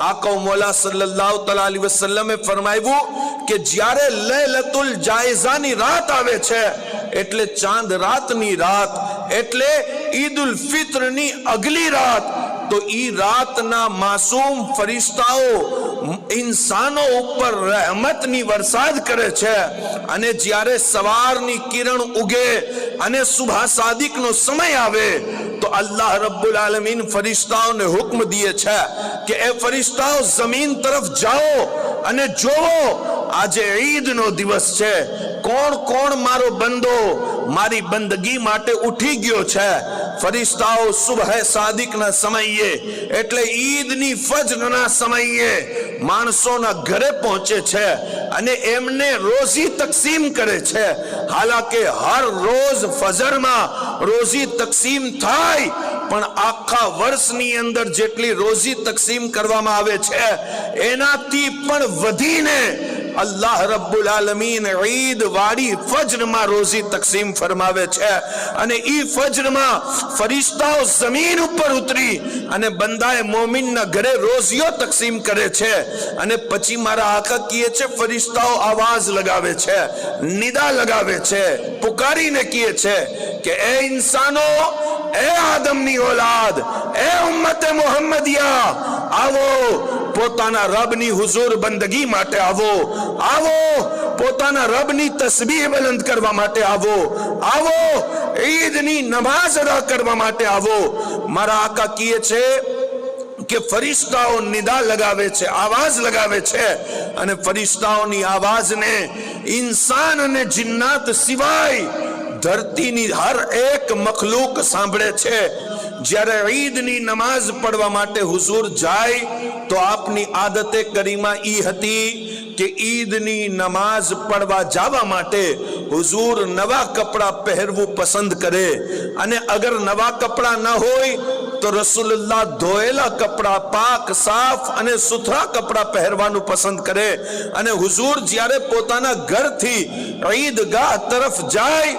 आका मौला सल्लल्लाहु तआला अलैहि वसल्लमे फरमाव्યું કે જ્યારે લૈલતુલ જાયઝાની રાત આવે છે એટલે ચાંદ રાતની રાત એટલે ઈદુલ ફિત્રની અગલી રાત, તો ઈ રાતના માસૂમ ફરિશ્તાઓ इंसानों ऊपर रहमतनी वरसाद करे छे। अने ज्यारे सवारनी किरण उगे अने सुबह सादिक नो समय आवे तो अल्लाह रब्बुल आलमीन फरिश्ताओं ने हुक्म दिए छे कि ए फरिश्ताओ जमीन तरफ जाओ अने जोवो आजे ईद नो दिवस छे, कोण कोण मारो बंदो मारी बंदगी माटे उठी गयो छे। फरिश्ताओ सुबह सादिक ना समये एटले ईद नी फजर ना समये माणसोना घरे पहुंचे छे अने एमने रोजी तकसीम करे छे। हालांकि हर रोज फजर में रोजी तकसीम थाय पण आखा वर्षनी अंदर जेटली रोजी तकसीम करवामां आवे छे एनाथी पण वधीने अल्लाह रब्बुल आलमीन ईद वाड़ी फजर में रोजी तकसीम फरमावे छे। अने ई फजर में फरिश्ताओ जमीन ऊपर उतरी अने बंदाए मोमिन ना घरे रोजियो तकसीम करे छे। अने पछी मारा आका किए छे फरिश्ताओ आवाज लगावे छे, निदा लगावे छे, पुकारी ने किए छे कि ए इंसानो, ए आदमनी औलाद, ए उम्मते मुहम्मदिया, आवो पोताना रबनी हुजूर बंदगी माटे आवो, आवो पोताना रबनी तस्बीह बुलंद करवा माटे आवो, आवो ईदनी नमाज अदा करवा माटे आवो। मारा आका किए छे कि फरिश्ताओ निदा लगावे छे, आवाज लगावे छे अने फरिश्ताओनी आवाज ने इंसान अने जिन्नात सिवाय धरतीनी हर एक मखलूक सांभळे छे। જ્યારે ઈદની નમાઝ પઢવા માટે હુઝુર જાય તો આપની આદતે કરીમા ઈ હતી કે ઈદની નમાઝ પઢવા જવા માટે હુઝુર નવા કપડા પહેરવું પસંદ કરે અને અગર નવા કપડા ન હોય તો રસૂલુલ્લાહ ધોયેલા કપડા પાક સાફ અને સુથરા કપડા પહેરવાનું પસંદ કરે। અને હુઝુર જ્યારે પોતાના ઘરથી ઈદગાહ તરફ જાય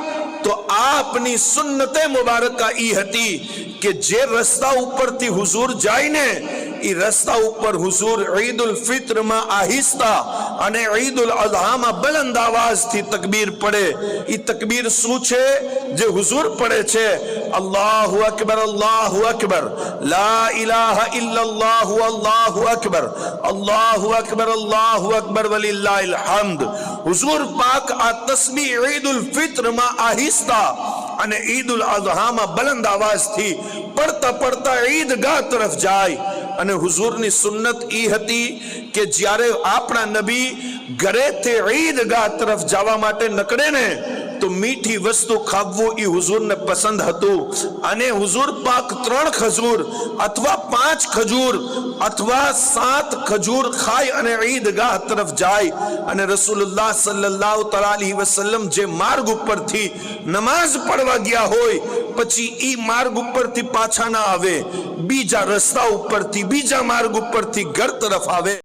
तो आपनी सुन्नते मुबारका ई हती कि जे रस्ता ऊपर थी हुजूर जाय ने ई रस्ता ऊपर हुजूर ईदुल फित्र में आहिस्ता अने ईदुल अज़हा में बुलंद आवाज थी तकबीर पड़े। ई तकबीर शू छे जे हुजूर पड़े छे, अल्लाहु अकबर, अल्लाहु अकबर, ला इलाहा इल्लल्लाहु, अल्लाहु अकबर, अल्लाहु अकबर, अल्लाहु अकबर वलिल्लाहिल हम्द। हुजूर पाक आ तस्बीह ईदुल फित्र में आहिस्ता अने ईदुल अज़हा में बुलंद आवाज थी पढ़ता पढ़ता ईदगाह तरफ जाय। अने हुजूरनी सुन्नत ई हती कि ज्यारे आपना नबी घरे थे ईदगाह तरफ जावा माटे नकड़े ने तो मीठी वस्तु खावू ई हुजूर ने पसंद हतु। अने हुजूर पाक 3 खजूर अथवा 5 खजूर अथवा 7 खजूर खाय अने ईदगाह तरफ जाय। अने रसूलुल्लाह सल्लल्लाहु तआला अलैहि वसल्लम जे मार्ग ऊपर थी नमाज पढ़वा गया होय पछी ई मार्ग ऊपर थी पाछा ना आवे, बीजा रस्ता ऊपर थी बीजा मार्ग ऊपर थी घर तरफ आवे।